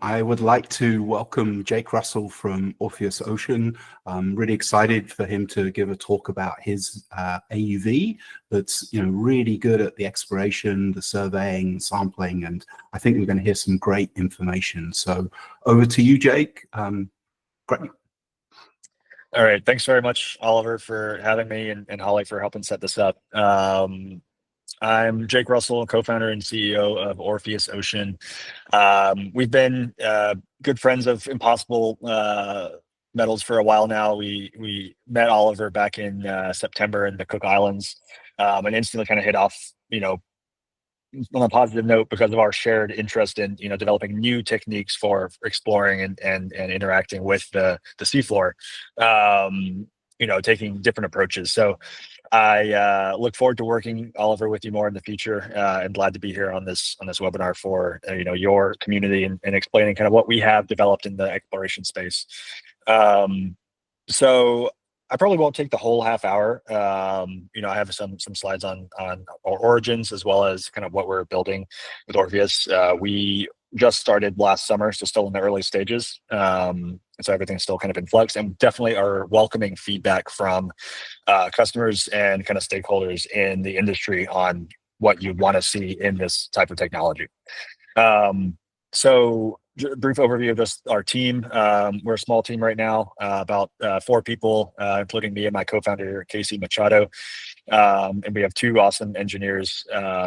I would like to welcome Jake Russell from Orpheus Ocean. I'm really excited for him to give a talk about his AUV that's really good at the exploration, the surveying, sampling, and I think we're going to hear some great information. So over to you, Jake. Great. All right, thanks very much, Oliver, for having me, and Holly for helping set this up. I'm Jake Russell, co-founder and CEO of Orpheus Ocean. We've been good friends of Impossible Metals for a while now. We met Oliver back in September in the Cook Islands, and instantly kind of hit off, on a positive note because of our shared interest in developing new techniques for exploring and interacting with the seafloor. Taking different approaches. So I look forward to working, Oliver, with you more in the future. I'm glad to be here on this webinar for your community and explaining kind of what we have developed in the exploration space. So I probably won't take the whole half hour. I have some slides on our origins as well as kind of what we're building with Orpheus. We just started last summer, so still in the early stages. So everything's still kind of in flux, and definitely are welcoming feedback from customers and kind of stakeholders in the industry on what you want to see in this type of technology. So brief overview of just our team. We're a small team right now, about 4 people, including me and my co-founder, Casey Machado. And we have 2 awesome engineers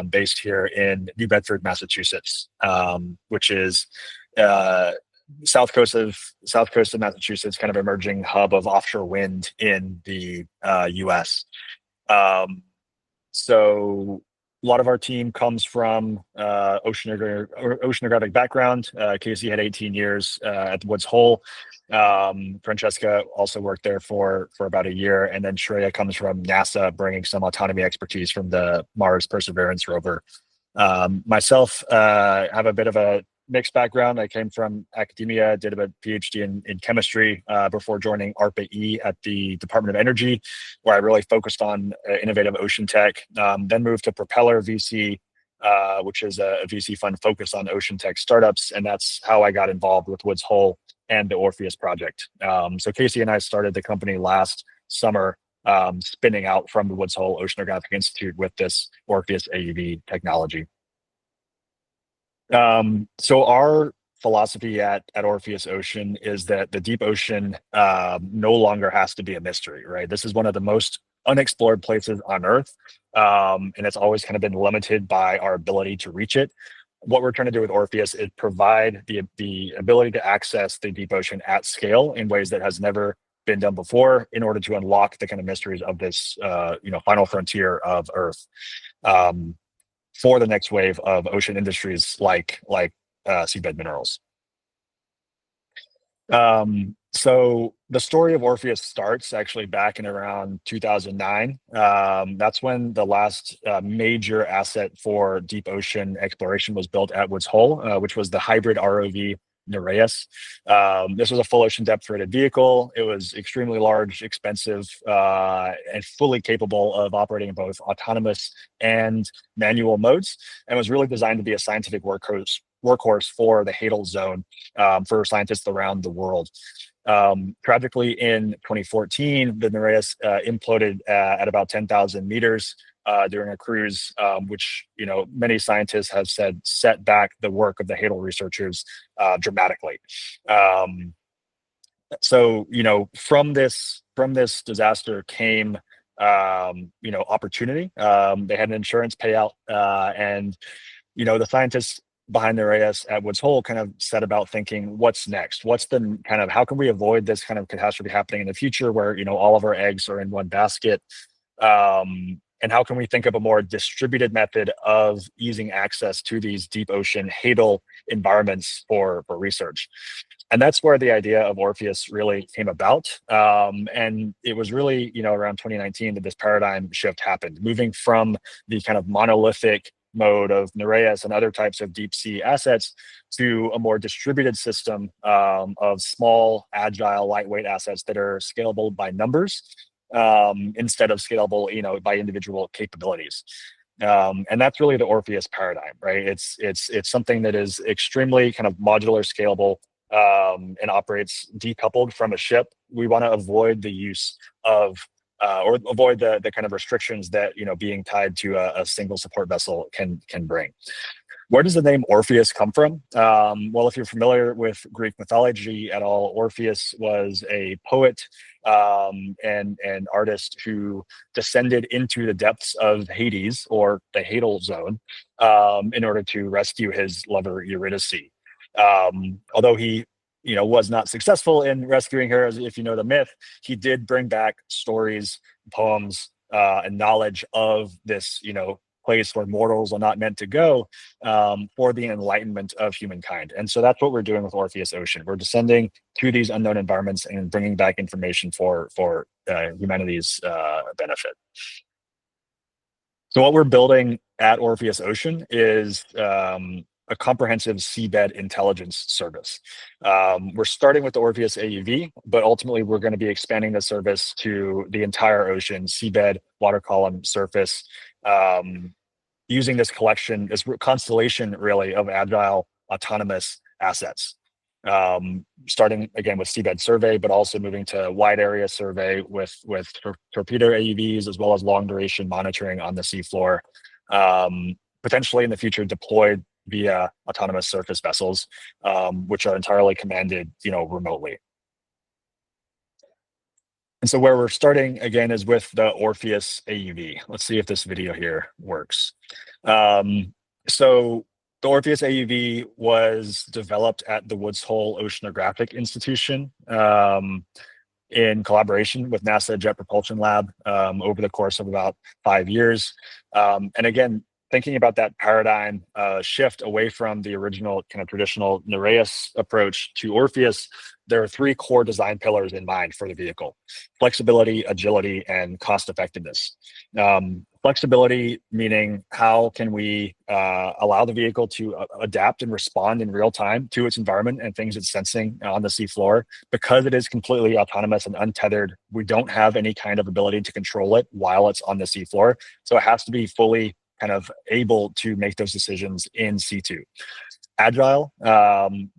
based here in New Bedford, Massachusetts, which is south coast of Massachusetts, kind of emerging hub of offshore wind in the US. So a lot of our team comes from oceanographic background. Casey had 18 years at the Woods Hole. Francesca also worked there for about a year, and then Shreya comes from NASA, bringing some autonomy expertise from the Mars Perseverance rover. Myself, have a bit of a mixed background. I came from academia, did a PhD in chemistry before joining ARPA-E at the Department of Energy, where I really focused on innovative ocean tech. Then moved to Propeller VC, which is a VC fund focused on ocean tech startups, and that's how I got involved with Woods Hole and the Orpheus project. So Casey and I started the company last summer, spinning out from the Woods Hole Oceanographic Institute with this Orpheus AUV technology. So our philosophy at Orpheus Ocean is that the deep ocean no longer has to be a mystery, right? This is one of the most unexplored places on Earth, and it's always kind of been limited by our ability to reach it. What we're trying to do with Orpheus is provide the ability to access the deep ocean at scale in ways that has never been done before, in order to unlock the kind of mysteries of this final frontier of Earth. For the next wave of ocean industries like seabed minerals. So the story of Orpheus starts actually back in around 2009. That's when the last major asset for deep ocean exploration was built at Woods Hole, which was the hybrid ROV Nereus. This was a full ocean depth rated vehicle. It was extremely large, expensive, and fully capable of operating in both autonomous and manual modes, and was really designed to be a scientific workhorse for the Hadal Zone for scientists around the world. Tragically, in 2014, the Nereus imploded at about 10,000 meters during a cruise, which many scientists have said set back the work of the Hadal researchers dramatically. So from this disaster came opportunity. They had an insurance payout, and the scientists behind the Nereus at Woods Hole kind of set about thinking, what's next? What's the kind of, how can we avoid this kind of catastrophe happening in the future, where all of our eggs are in one basket? And how can we think of a more distributed method of easing access to these deep ocean Hadal environments for research? And that's where the idea of Orpheus really came about. And it was really, around 2019 that this paradigm shift happened, moving from the kind of monolithic mode of Nereus and other types of deep sea assets to a more distributed system of small, agile, lightweight assets that are scalable by numbers instead of scalable, by individual capabilities. And that's really the Orpheus paradigm, right? It's something that is extremely kind of modular, scalable, and operates decoupled from a ship. We want to avoid the use of or avoid the kind of restrictions that being tied to a single support vessel can bring. Where does the name Orpheus come from? Well, if you're familiar with Greek mythology at all, Orpheus was a poet and artist who descended into the depths of Hades, or the Hadal zone, in order to rescue his lover Eurydice. Although he was not successful in rescuing her, as if you know the myth, he did bring back stories, poems, and knowledge of this place where mortals are not meant to go, for the enlightenment of humankind. And so that's what we're doing with Orpheus Ocean. We're descending to these unknown environments and bringing back information for humanity's benefit. So what we're building at Orpheus Ocean is a comprehensive seabed intelligence service. We're starting with the Orpheus AUV, but ultimately we're going to be expanding the service to the entire ocean, seabed, water column, surface, using this collection, this constellation really of agile, autonomous assets. Starting again with seabed survey, but also moving to wide area survey with torpedo AUVs, as well as long duration monitoring on the seafloor. Potentially in the future deployed via autonomous surface vessels, which are entirely commanded, remotely. And so where we're starting again is with the Orpheus AUV. Let's see if this video here works. So the Orpheus AUV was developed at the Woods Hole Oceanographic Institution in collaboration with NASA Jet Propulsion Lab over the course of about 5 years. And again, thinking about that paradigm shift away from the original kind of traditional Nereus approach to Orpheus, there are 3 core design pillars in mind for the vehicle: flexibility, agility, and cost effectiveness. Flexibility meaning how can we allow the vehicle to adapt and respond in real time to its environment and things it's sensing on the seafloor. Because it is completely autonomous and untethered, we don't have any kind of ability to control it while it's on the seafloor. So it has to be fully kind of able to make those decisions in C2. Agile,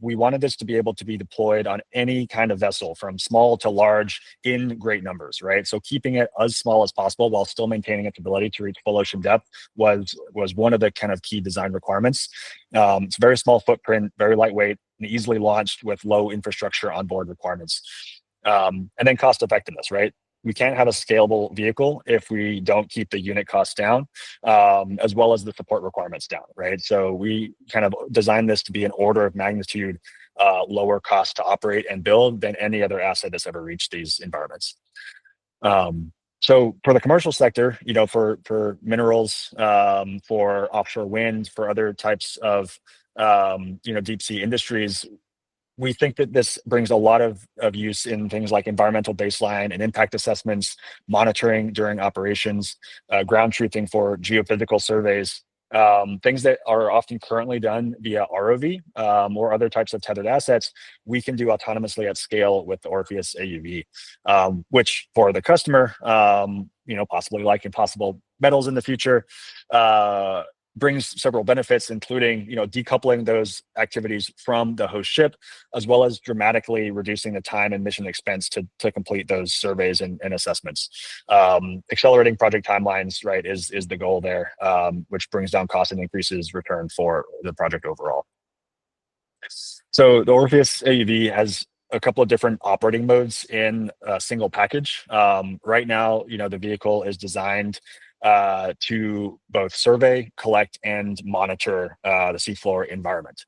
we wanted this to be able to be deployed on any kind of vessel from small to large in great numbers, right? So keeping it as small as possible while still maintaining its ability to reach full ocean depth was one of the kind of key design requirements. It's a very small footprint, very lightweight, and easily launched with low infrastructure onboard requirements. And then cost effectiveness, right? We can't have a scalable vehicle if we don't keep the unit costs down, as well as the support requirements down, right? So we kind of designed this to be an order of magnitude lower cost to operate and build than any other asset that's ever reached these environments. So for the commercial sector, for minerals, for offshore wind, for other types of deep sea industries, we think that this brings a lot of use in things like environmental baseline and impact assessments, monitoring during operations, ground truthing for geophysical surveys, things that are often currently done via ROV or other types of tethered assets. We can do autonomously at scale with the Orpheus AUV, which for the customer, possibly like Impossible Metals in the future, brings several benefits, including decoupling those activities from the host ship, as well as dramatically reducing the time and mission expense to complete those surveys and assessments. Accelerating project timelines, right, is the goal there, which brings down cost and increases return for the project overall. So the Orpheus AUV has a couple of different operating modes in a single package. Right now, the vehicle is designed to both survey, collect, and monitor the seafloor environment.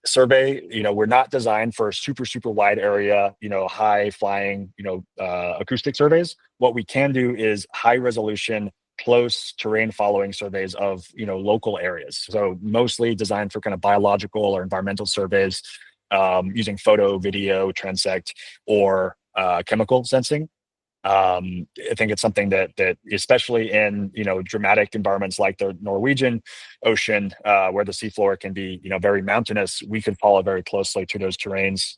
Survey, we're not designed for super wide area, high flying, acoustic surveys. What we can do is high resolution, close terrain following surveys of local areas. So mostly designed for kind of biological or environmental surveys, using photo, video, transect, or chemical sensing. I think it's something that especially in dramatic environments like the Norwegian Ocean, where the seafloor can be very mountainous, we can follow very closely to those terrains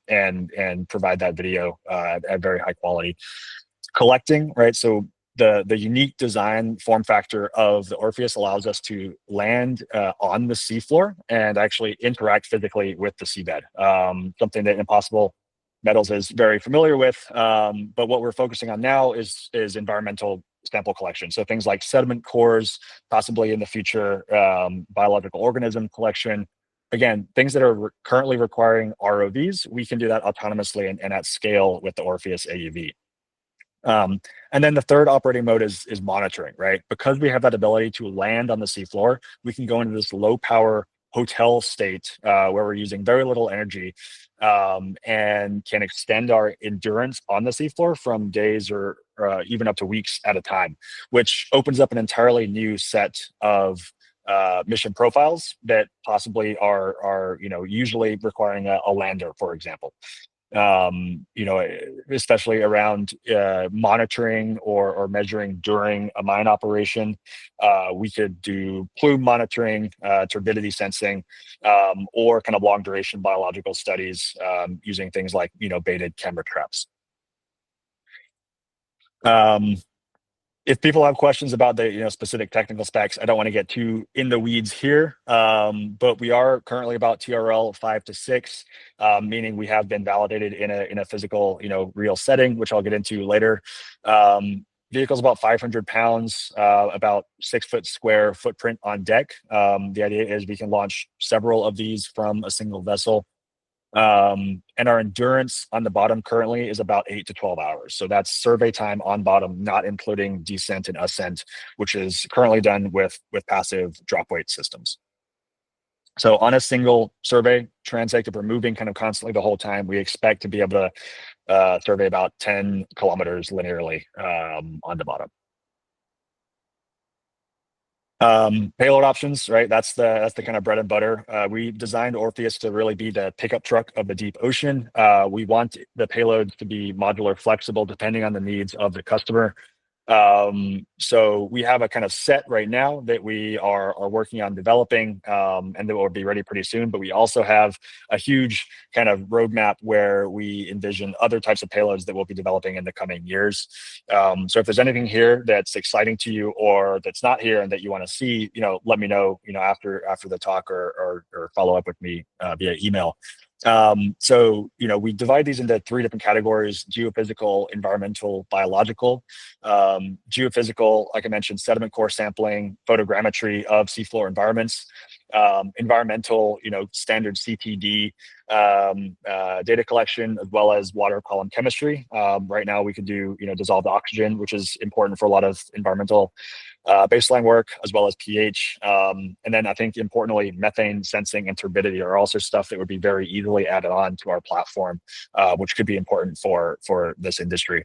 and provide that video at very high quality. Collecting, right? So the unique design form factor of the Orpheus allows us to land on the seafloor and actually interact physically with the seabed. Something that Impossible Metals is very familiar with, but what we're focusing on now is environmental sample collection. So things like sediment cores, possibly in the future, biological organism collection. Again, things that are currently requiring ROVs, we can do that autonomously and at scale with the Orpheus AUV. And then the third operating mode is monitoring, right? Because we have that ability to land on the seafloor, we can go into this low power hotel state where we're using very little energy and can extend our endurance on the seafloor from days or even up to weeks at a time, which opens up an entirely new set of mission profiles that possibly are usually requiring a lander, for example. Especially around monitoring or measuring during a mine operation. We could do plume monitoring, turbidity sensing, or kind of long duration biological studies using things like, baited camera traps. If people have questions about the specific technical specs, I don't want to get too in the weeds here, but we are currently about TRL 5 to 6, meaning we have been validated in a physical real setting, which I'll get into later. Vehicle's about 500 pounds, about 6 foot square footprint on deck. The idea is we can launch several of these from a single vessel. And our endurance on the bottom currently is about 8 to 12 hours. So that's survey time on bottom, not including descent and ascent, which is currently done with passive drop weight systems. So on a single survey transect, if we're moving kind of constantly the whole time, we expect to be able to survey about 10 kilometers linearly on the bottom. Payload options, right? That's the kind of bread and butter. We designed Orpheus to really be the pickup truck of the deep ocean. We want the payloads to be modular, flexible, depending on the needs of the customer. So we have a kind of set right now that we are working on developing, and that will be ready pretty soon. But we also have a huge kind of roadmap where we envision other types of payloads that we'll be developing in the coming years. So if there's anything here that's exciting to you or that's not here and that you want to see, let me know, after the talk or follow up with me via email. So we divide these into 3 different categories: geophysical, environmental, biological. Geophysical, like I mentioned, sediment core sampling, photogrammetry of seafloor environments. Environmental, standard CTD data collection, as well as water column chemistry. Right now we can do dissolved oxygen, which is important for a lot of environmental baseline work, as well as pH. And then I think importantly, methane sensing and turbidity are also stuff that would be very easily added on to our platform, which could be important for this industry.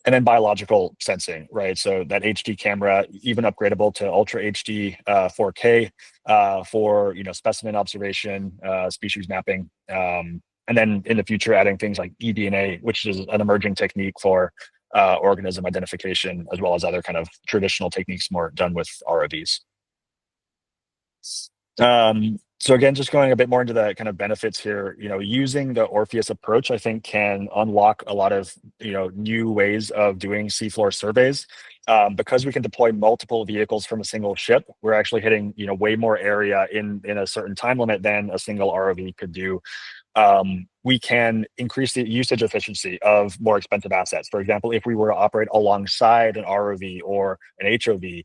And then biological sensing, right? So that HD camera, even upgradable to Ultra HD 4K for specimen observation, species mapping, and then in the future adding things like eDNA, which is an emerging technique for organism identification, as well as other kind of traditional techniques more done with ROVs. So again, just going a bit more into the kind of benefits here, using the Orpheus approach, I think can unlock a lot of, new ways of doing seafloor surveys. Because we can deploy multiple vehicles from a single ship, we're actually hitting, way more area in a certain time limit than a single ROV could do. We can increase the usage efficiency of more expensive assets. For example, if we were to operate alongside an ROV or an HOV,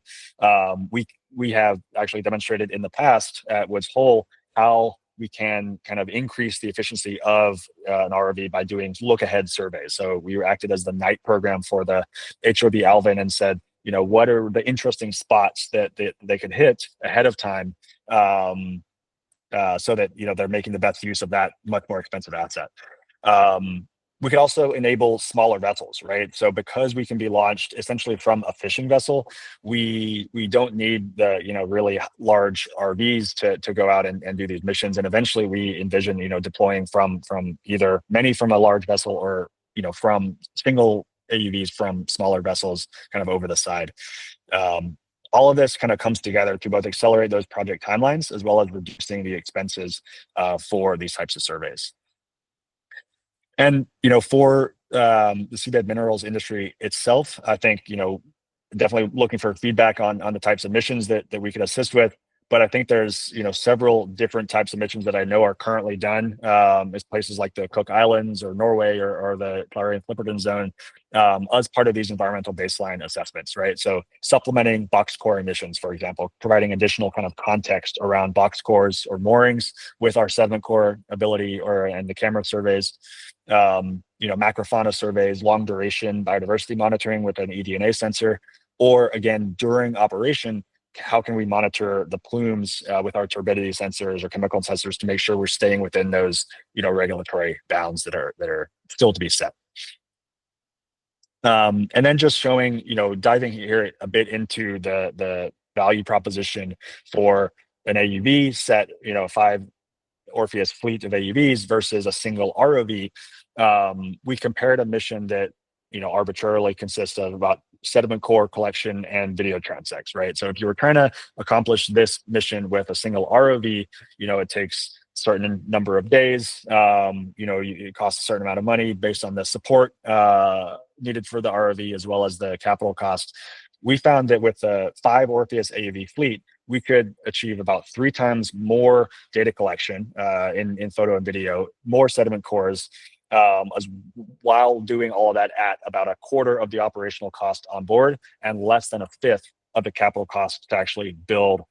we have actually demonstrated in the past at Woods Hole how we can kind of increase the efficiency of an ROV by doing look-ahead surveys. So we acted as the night program for the HOV Alvin and said, what are the interesting spots that they could hit ahead of time, so that they're making the best use of that much more expensive asset. We could also enable smaller vessels, right? So because we can be launched essentially from a fishing vessel, we don't need the really large RVs to go out and do these missions. And eventually we envision deploying from either many from a large vessel or from single AUVs from smaller vessels kind of over the side. All of this kind of comes together to both accelerate those project timelines as well as reducing the expenses for these types of surveys. And, for the seabed minerals industry itself, I think, definitely looking for feedback on the types of missions that we could assist with. But I think there's, several different types of missions that I know are currently done as places like the Cook Islands or Norway or the Clarion Clipperton Zone as part of these environmental baseline assessments, right? So supplementing box core emissions, for example, providing additional kind of context around box cores or moorings with our sediment core ability and the camera surveys, macrofauna surveys, long duration biodiversity monitoring with an eDNA sensor, or again, during operation, how can we monitor the plumes with our turbidity sensors or chemical sensors to make sure we're staying within those, regulatory bounds that are still to be set. And then just showing, diving here a bit into the value proposition for an AUV set, 5 Orpheus fleet of AUVs versus a single ROV. We compared a mission that, arbitrarily consists of about sediment core collection and video transects, right? So if you were trying to accomplish this mission with a single ROV, it takes a certain number of days. It costs a certain amount of money based on the support needed for the ROV as well as the capital cost. We found that with the 5 Orpheus AUV fleet, we could achieve about 3 times more data collection in photo and video, more sediment cores, while doing all of that at about a quarter of the operational cost on board and less than a fifth of the capital cost to actually build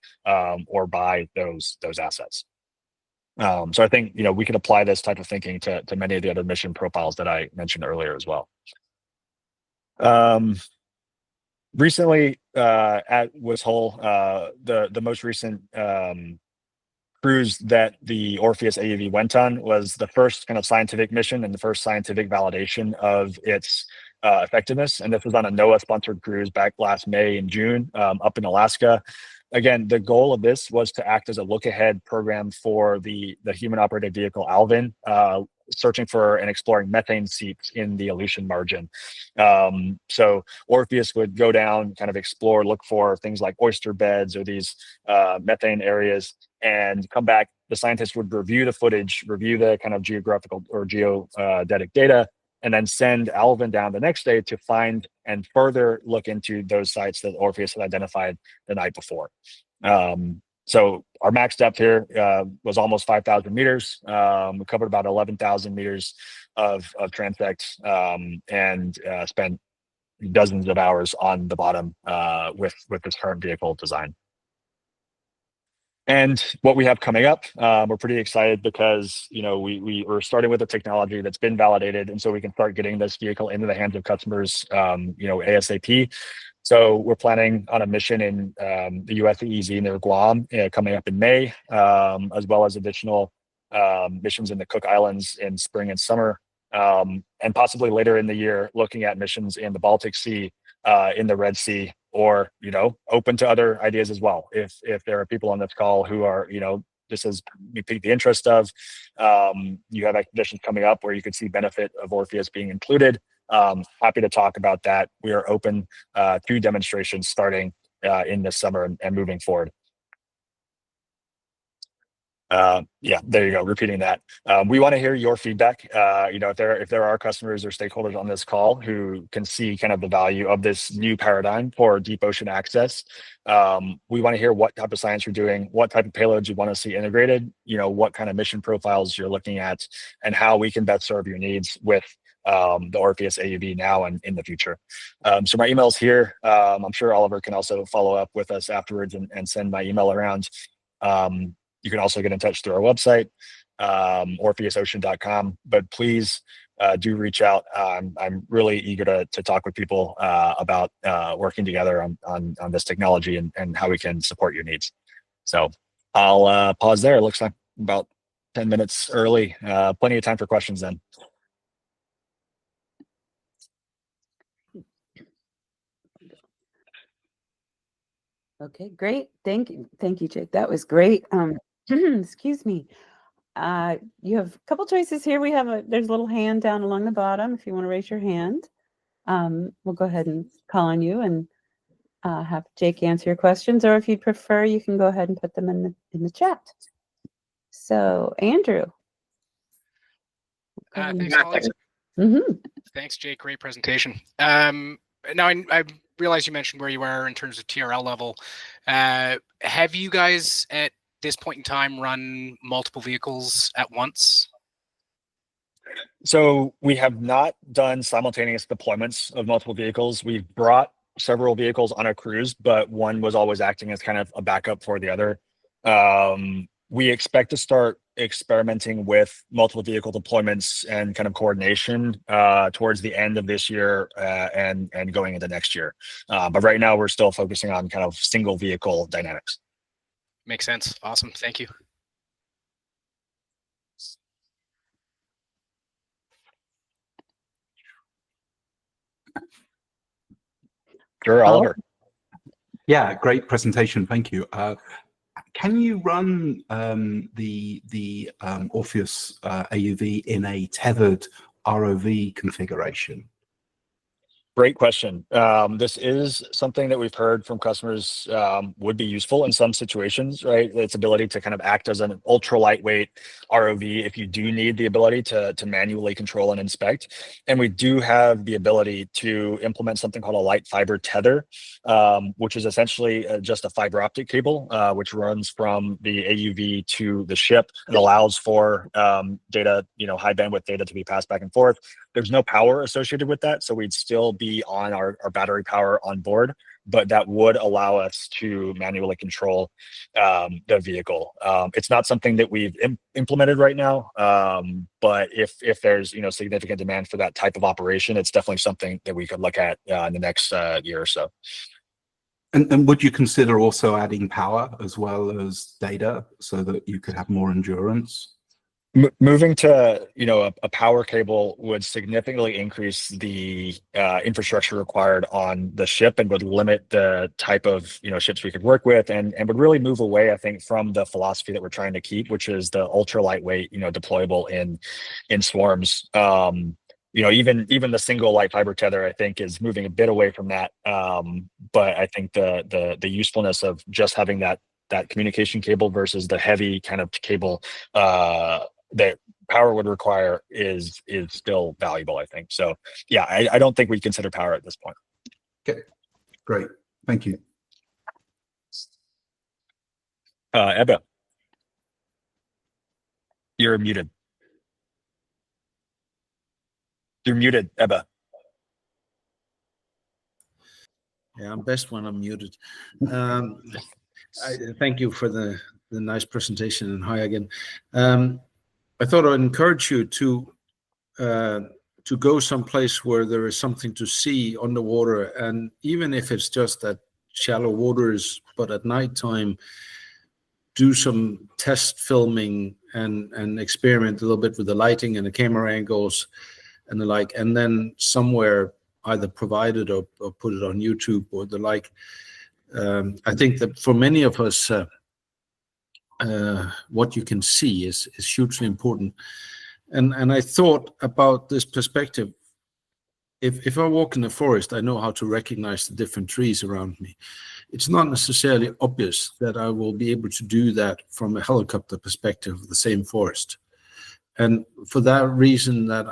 or buy those assets. So I think we can apply this type of thinking to many of the other mission profiles that I mentioned earlier as well. Recently at Woods Hole, the most recent cruise that the Orpheus AUV went on was the first kind of scientific mission and the first scientific validation of its effectiveness. And this was on a NOAA-sponsored cruise back last May and June up in Alaska. Again, the goal of this was to act as a look-ahead program for the human-operated vehicle Alvin, searching for and exploring methane seeps in the Aleutian margin. So Orpheus would go down, kind of explore, look for things like oyster beds or these methane areas, and come back. The scientists would review the footage, review the kind of geographical or geodetic data, and then send Alvin down the next day to find and further look into those sites that Orpheus had identified the night before. So our max depth here was almost 5,000 meters. We covered about 11,000 meters of transect and spent dozens of hours on the bottom with this current vehicle design. And what we have coming up, we're pretty excited because we're starting with a technology that's been validated, and so we can start getting this vehicle into the hands of customers, ASAP. So we're planning on a mission in the US EEZ near Guam coming up in May, as well as additional missions in the Cook Islands in spring and summer, and possibly later in the year looking at missions in the Baltic Sea, in the Red Sea, or open to other ideas as well. If there are people on this call who are this has piqued the interest of, you have expeditions coming up where you could see benefit of Orpheus being included. Happy to talk about that. We are open to demonstrations starting in this summer and moving forward. Yeah, there you go. Repeating that. We want to hear your feedback. If there are customers or stakeholders on this call who can see kind of the value of this new paradigm for deep ocean access, we want to hear what type of science you're doing, what type of payloads you want to see integrated, what kind of mission profiles you're looking at, and how we can best serve your needs with the Orpheus AUV now and in the future. So my email's here. I'm sure Oliver can also follow up with us afterwards and send my email around. You can also get in touch through our website, orpheusocean.com. But please do reach out. I'm really eager to talk with people about working together on this technology and how we can support your needs. So I'll pause there. It looks like about 10 minutes early. Plenty of time for questions then. Okay, great. Thank you, Jake. That was great. Excuse me. You have a couple choices here. There's a little hand down along the bottom if you want to raise your hand. We'll go ahead and call on you and have Jake answer your questions, or if you'd prefer, you can go ahead and put them in the chat. So Andrew. Go ahead. Thanks, Holly. Mhm. Thanks, Jake. Great presentation. Now, I realize you mentioned where you are in terms of TRL level. Have you guys at this point in time run multiple vehicles at once? So we have not done simultaneous deployments of multiple vehicles. We've brought several vehicles on a cruise, but one was always acting as kind of a backup for the other. We expect to start experimenting with multiple vehicle deployments and kind of coordination towards the end of this year and going into next year. But right now we're still focusing on kind of single vehicle dynamics. Makes sense. Awesome. Thank you. Sure, Oliver. Yeah, great presentation. Thank you. Can you run the Orpheus AUV in a tethered ROV configuration? Great question. This is something that we've heard from customers would be useful in some situations, right? Its ability to kind of act as an ultra lightweight ROV if you do need the ability to manually control and inspect. And we do have the ability to implement something called a light fiber tether, which is essentially just a fiber optic cable, which runs from the AUV to the ship and allows for data, high bandwidth data to be passed back and forth. There's no power associated with that, so we'd still be on our battery power on board, but that would allow us to manually control the vehicle. It's not something that we've implemented right now, but if there's significant demand for that type of operation, it's definitely something that we could look at in the next year or so. And would you consider also adding power as well as data so that you could have more endurance? Moving to a power cable would significantly increase the infrastructure required on the ship and would limit the type of ships we could work with and would really move away, I think, from the philosophy that we're trying to keep, which is the ultra lightweight deployable in swarms. Even the single light fiber tether, I think, is moving a bit away from that. But I think the usefulness of just having that communication cable versus the heavy kind of cable that power would require is still valuable, I think. So yeah, I don't think we'd consider power at this point. Okay, great. Thank you. Ebba, you're muted. You're muted, Ebba. Yeah, I'm best when I'm muted. Thank you for the nice presentation, and hi again. I thought I'd encourage you to go someplace where there is something to see underwater, and even if it's just at shallow waters, but at nighttime, do some test filming and experiment a little bit with the lighting and the camera angles and the like, and then somewhere either provide it or put it on YouTube or the like. I think that for many of us, what you can see is hugely important. And I thought about this perspective. If I walk in the forest, I know how to recognize the different trees around me. It's not necessarily obvious that I will be able to do that from a helicopter perspective of the same forest. And for that reason, that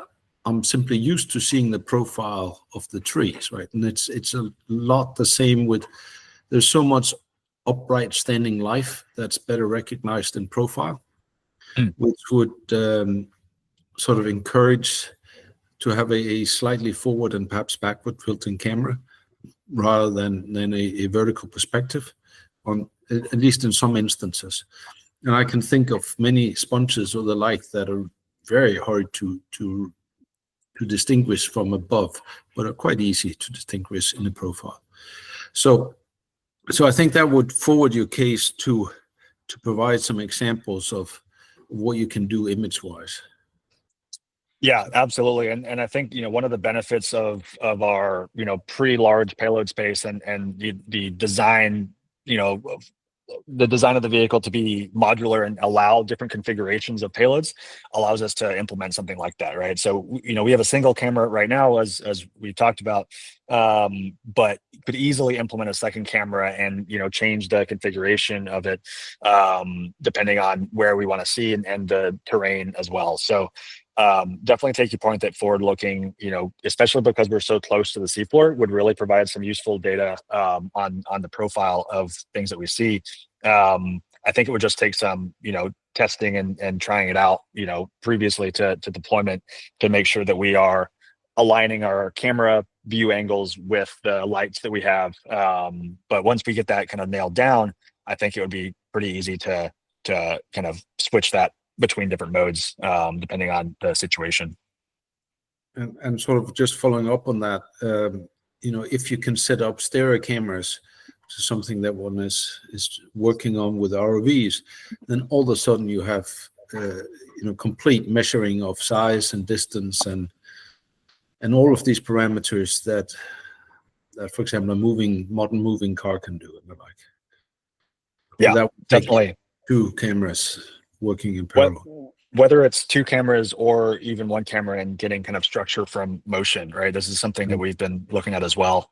I'm simply used to seeing the profile of the trees, right? And it's a lot the same with, there's so much upright standing life that's better recognized in profile, which would sort of encourage to have a slightly forward and perhaps backward tilting camera rather than a vertical perspective, on at least in some instances. And I can think of many sponges or the like that are very hard to distinguish from above, but are quite easy to distinguish in the profile. So I think that would forward your case to provide some examples of what you can do image-wise. Yeah, absolutely. And I think, one of the benefits of our, pretty large payload space and the design, the design of the vehicle to be modular and allow different configurations of payloads allows us to implement something like that, right? So, we have a single camera right now, as we talked about, but could easily implement a second camera and change the configuration of it depending on where we want to see and the terrain as well. So definitely take your point that forward looking, especially because we're so close to the seafloor, would really provide some useful data on the profile of things that we see. I think it would just take some, testing and trying it out, previously to deployment to make sure that we are aligning our camera view angles with the lights that we have. But once we get that kind of nailed down, I think it would be pretty easy to kind of switch that between different modes, depending on the situation. And sort of just following up on that, if you can set up stereo cameras to something that one is working on with ROVs, then all of a sudden you have complete measuring of size and distance and all of these parameters that for example, a modern moving car can do and the like. Yeah, that would take definitely. 2 cameras working in parallel. Whether it's 2 cameras or even 1 camera and getting kind of structure from motion, right? This is something that we've been looking at as well.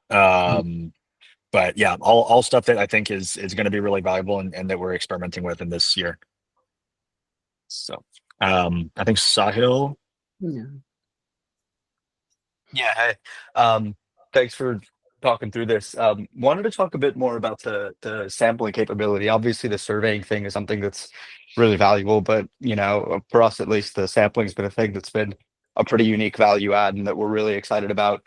But yeah, all stuff that I think is going to be really valuable and that we're experimenting with in this year. So I think Sahil. Yeah, hey. Thanks for talking through this. Wanted to talk a bit more about the sampling capability. Obviously, the surveying thing is something that's really valuable, but for us at least, the sampling has been a thing that's been a pretty unique value add and that we're really excited about.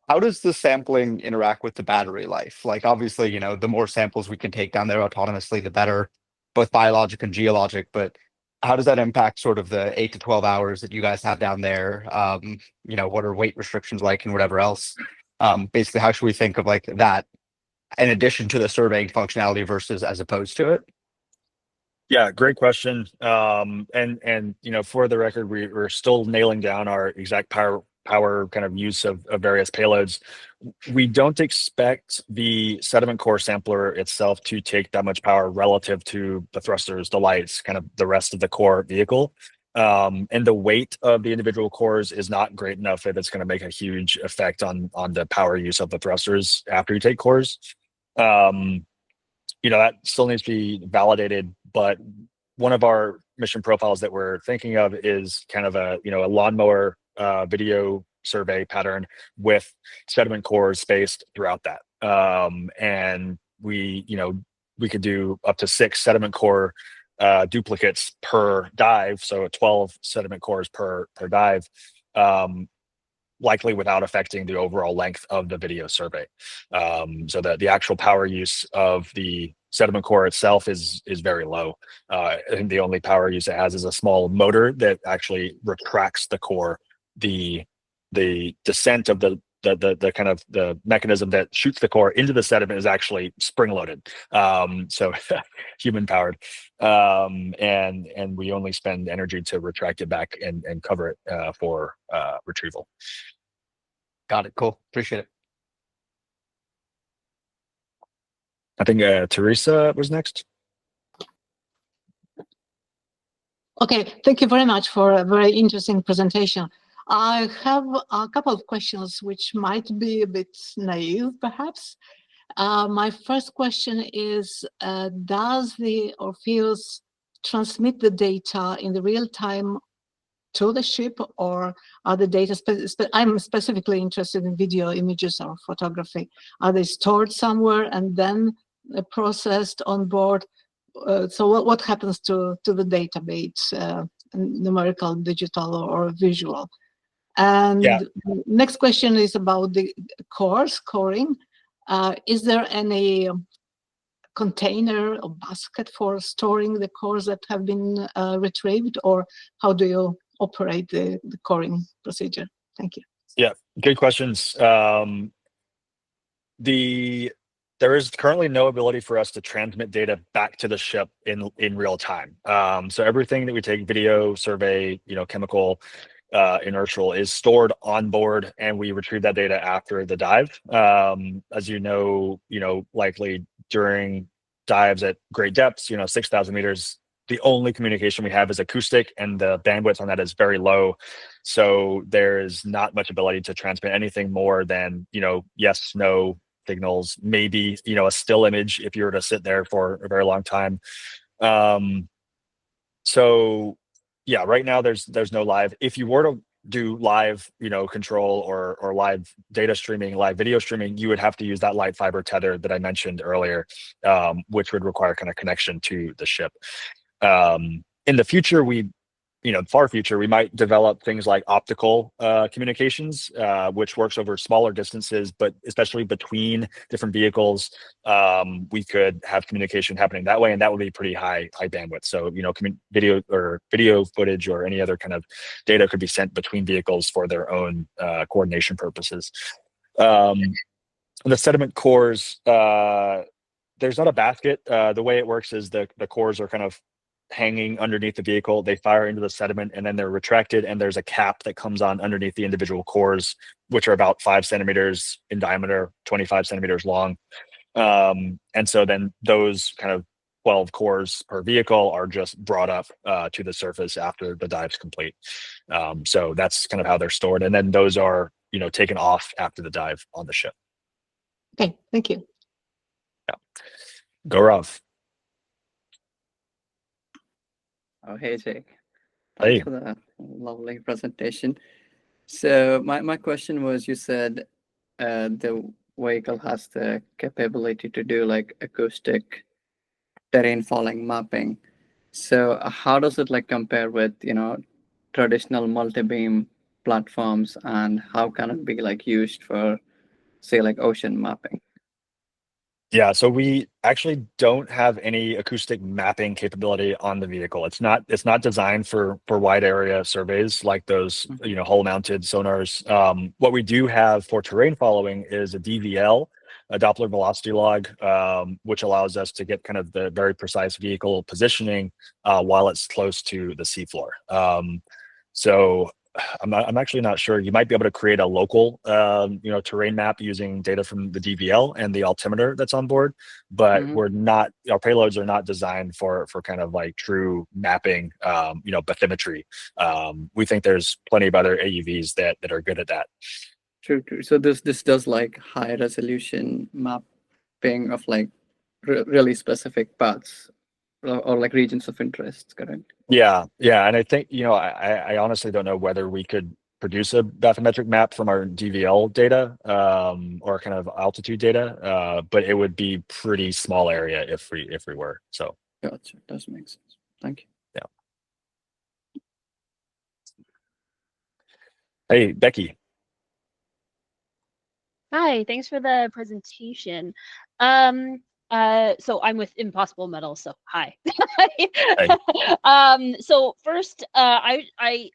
How does the sampling interact with the battery life? Like, obviously, the more samples we can take down there autonomously, the better, both biologic and geologic. But how does that impact sort of the 8 to 12 hours that you guys have down there? What are weight restrictions like and whatever else? Basically, how should we think of like that in addition to the surveying functionality versus as opposed to it? Yeah, great question. And for the record, we're still nailing down our exact power kind of use of various payloads. We don't expect the sediment core sampler itself to take that much power relative to the thrusters, the lights, kind of the rest of the core vehicle. And the weight of the individual cores is not great enough that it's going to make a huge effect on the power use of the thrusters after you take cores. That still needs to be validated, but one of our mission profiles that we're thinking of is kind of a lawnmower video survey pattern with sediment cores spaced throughout that. And we could do up to 6 sediment core duplicates per dive, so 12 sediment cores per dive, likely without affecting the overall length of the video survey. So that the actual power use of the sediment core itself is very low. I think the only power use it has is a small motor that actually retracts the core. The descent of the kind of the mechanism that shoots the core into the sediment is actually spring loaded, so human powered, and we only spend energy to retract it back and cover it for retrieval. Got it. Cool. Appreciate it. I think Teresa was next. Okay, thank you very much for a very interesting presentation. I have a couple of questions which might be a bit naive, perhaps. My first question is, does the Orpheus transmit the data in the real time to the ship, or are the data, I'm specifically interested in video images or photography, are they stored somewhere and then processed on board? So what happens to the database, numerical, digital, or visual? And next question is about the scoring. Is there any container or basket for storing the cores that have been retrieved, or how do you operate the coring procedure? Thank you. Yeah, good questions. There is currently no ability for us to transmit data back to the ship in real time. So everything that we take, video, survey, chemical, inertial, is stored on board, and we retrieve that data after the dive. As likely during dives at great depths, 6,000 meters, the only communication we have is acoustic, and the bandwidth on that is very low. So there's not much ability to transmit anything more than, yes, no signals, maybe, a still image if you were to sit there for a very long time. So yeah, right now there's no live. If you were to do live, control or live data streaming, live video streaming, you would have to use that light fiber tether that I mentioned earlier, which would require kind of connection to the ship. In the future, far future, we might develop things like optical communications, which works over smaller distances, but especially between different vehicles, we could have communication happening that way, and that would be pretty high bandwidth. So, video footage or any other kind of data could be sent between vehicles for their own coordination purposes. The sediment cores, there's not a basket. The way it works is the cores are kind of hanging underneath the vehicle. They fire into the sediment and then they're retracted, and there's a cap that comes on underneath the individual cores, which are about 5 centimeters in diameter, 25 centimeters long. And so then those kind of 12 cores per vehicle are just brought up to the surface after the dive's complete. So that's kind of how they're stored, and then those are taken off after the dive on the ship. Okay, thank you. Yeah. Go Rav. Oh, hey, Jake. Hey. Thanks for the lovely presentation. So my question was, you said the vehicle has the capability to do like acoustic terrain following mapping. So how does it like compare with, traditional multi-beam platforms, and how can it be like used for, say, like ocean mapping? Yeah, so we actually don't have any acoustic mapping capability on the vehicle. It's not designed for wide area surveys like those, hull mounted sonars. What we do have for terrain following is a DVL, a Doppler velocity log, which allows us to get kind of the very precise vehicle positioning while it's close to the seafloor. So I'm actually not sure. You might be able to create a local, terrain map using data from the DVL and the altimeter that's on board, but our payloads are not designed for kind of like true mapping, bathymetry. We think there's plenty of other AUVs that are good at that. True. So this does like high resolution mapping of like really specific paths or like regions of interest, correct? Yeah, and I think I honestly don't know whether we could produce a bathymetric map from our DVL data or kind of altitude data, but it would be pretty small area if we were. So Gotcha. Does make sense. Thank you. Yeah. Hey, Becky. Hi, thanks for the presentation. So I'm with Impossible Metals, so hi. So first, I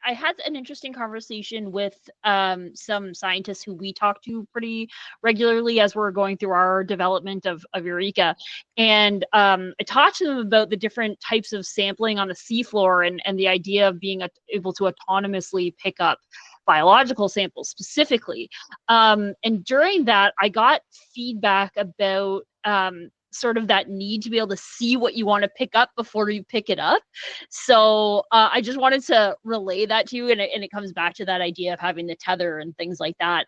had an interesting conversation with some scientists who we talk to pretty regularly as we're going through our development of Eureka, and I talked to them about the different types of sampling on the seafloor and the idea of being able to autonomously pick up biological samples specifically. And during that, I got feedback about sort of that need to be able to see what you want to pick up before you pick it up. So I just wanted to relay that to you, and it comes back to that idea of having the tether and things like that.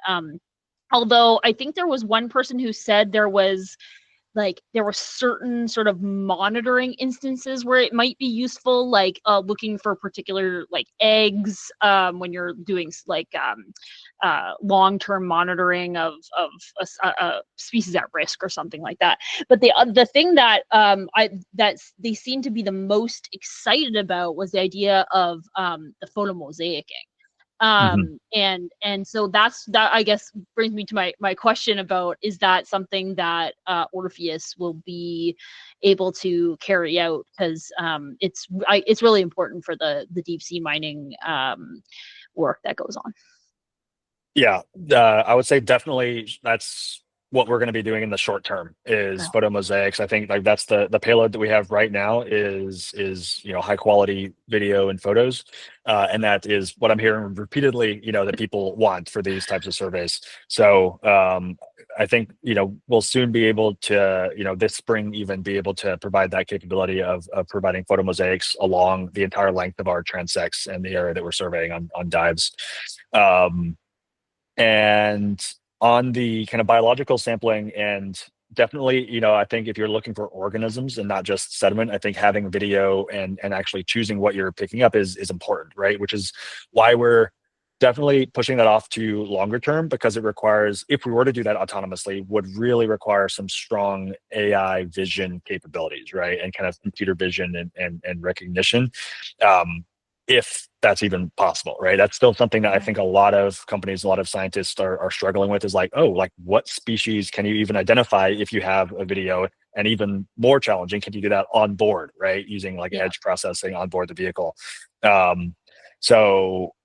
Although I think there was one person who said there were certain sort of monitoring instances where it might be useful, like looking for particular like eggs when you're doing long-term monitoring of a species at risk or something like that. But the thing that they seem to be the most excited about was the idea of the photomosaicing. And so that I guess brings me to my question about, is that something that Orpheus will be able to carry out, because it's really important for the deep sea mining work that goes on. Yeah, I would say definitely that's what we're going to be doing in the short term is photomosaics. I think like that's the payload that we have right now is high quality video and photos, and that is what I'm hearing repeatedly, that people want for these types of surveys. So I think we'll soon be able to this spring even be able to provide that capability of providing photomosaics along the entire length of our transects and the area that we're surveying on dives. And on the kind of biological sampling, and definitely, I think if you're looking for organisms and not just sediment, I think having video and actually choosing what you're picking up is important, right? Which is why we're definitely pushing that off to longer term, because it requires, if we were to do that autonomously, would really require some strong AI vision capabilities, right? And kind of computer vision and recognition. If that's even possible, right? That's still something that I think a lot of companies, a lot of scientists are struggling with, is like, what species can you even identify if you have a video? And even more challenging, can you do that on board, right? Using like edge processing on board the vehicle. So,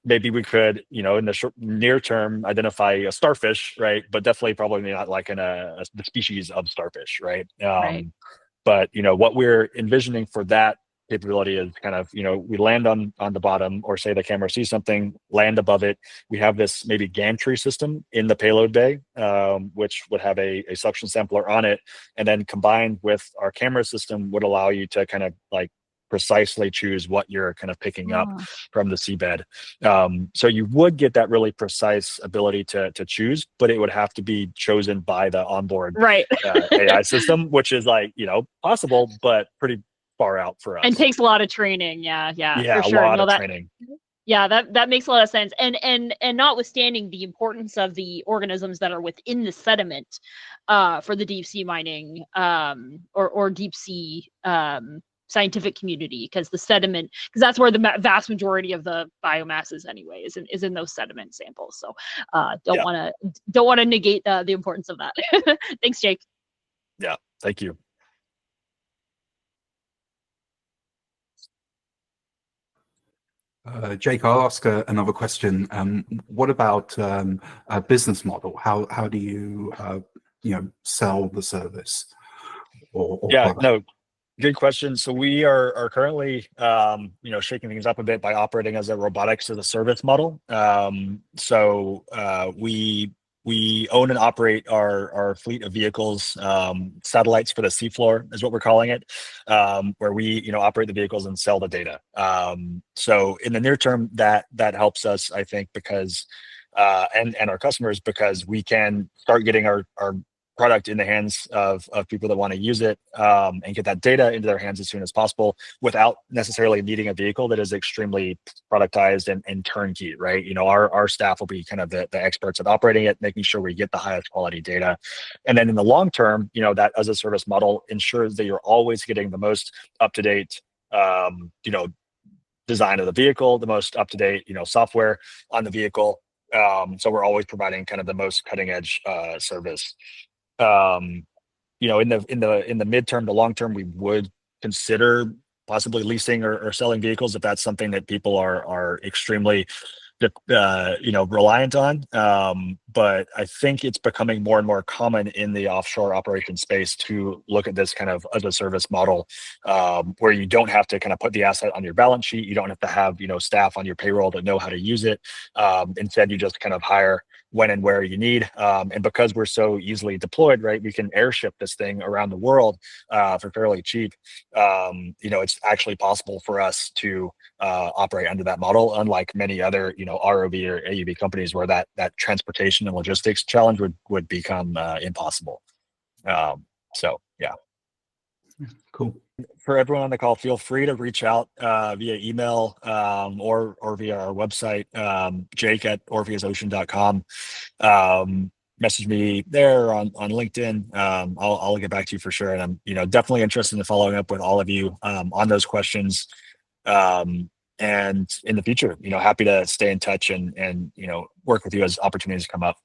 maybe we could, in the near term, identify a starfish, right? But definitely probably not like the species of starfish, right? But, what we're envisioning for that capability is kind of, we land on the bottom, or say the camera sees something, land above it. We have this maybe gantry system in the payload bay, which would have a suction sampler on it, and then combined with our camera system would allow you to kind of like precisely choose what you're kind of picking up from the seabed. So you would get that really precise ability to choose, but it would have to be chosen by the onboard AI system, which is like, possible, but pretty far out for us. And takes a lot of training. Yeah, for sure. A lot of training. Yeah, that makes a lot of sense. And notwithstanding the importance of the organisms that are within the sediment for the deep sea mining or deep sea scientific community, because the sediment, because that's where the vast majority of the biomass is anyway, is in those sediment samples. So don't want to negate the importance of that. Thanks, Jake. Yeah, thank you. Jake, I'll ask another question. What about a business model? How do you sell the service? Or product? No, good question. So we are currently shaking things up a bit by operating as a robotics as a service model. So we own and operate our fleet of vehicles, satellites for the seafloor is what we're calling it, where we operate the vehicles and sell the data. So in the near term, that helps us, I think, because and our customers, because we can start getting our product in the hands of people that want to use it, and get that data into their hands as soon as possible without necessarily needing a vehicle that is extremely productized and turnkey, right? Our staff will be kind of the experts at operating it, making sure we get the highest quality data. And then in the long term, that as a service model ensures that you're always getting the most up-to-date, design of the vehicle, the most up-to-date, software on the vehicle. So we're always providing kind of the most cutting edge service. In the midterm to long term, we would consider possibly leasing or selling vehicles if that's something that people are extremely reliant on. But I think it's becoming more and more common in the offshore operation space to look at this kind of as a service model, where you don't have to kind of put the asset on your balance sheet. You don't have to have staff on your payroll that know how to use it. Instead, you just kind of hire when and where you need. And because we're so easily deployed, right, we can airship this thing around the world for fairly cheap. It's actually possible for us to operate under that model, unlike many other, ROV or AUV companies where that transportation and logistics challenge would become impossible. So yeah. Cool. For everyone on the call, feel free to reach out via email or via our website, jake@orpheusocean.com. Message me there on LinkedIn. I'll get back to you for sure. And I'm definitely interested in following up with all of you on those questions. And in the future, happy to stay in touch and work with you as opportunities come up.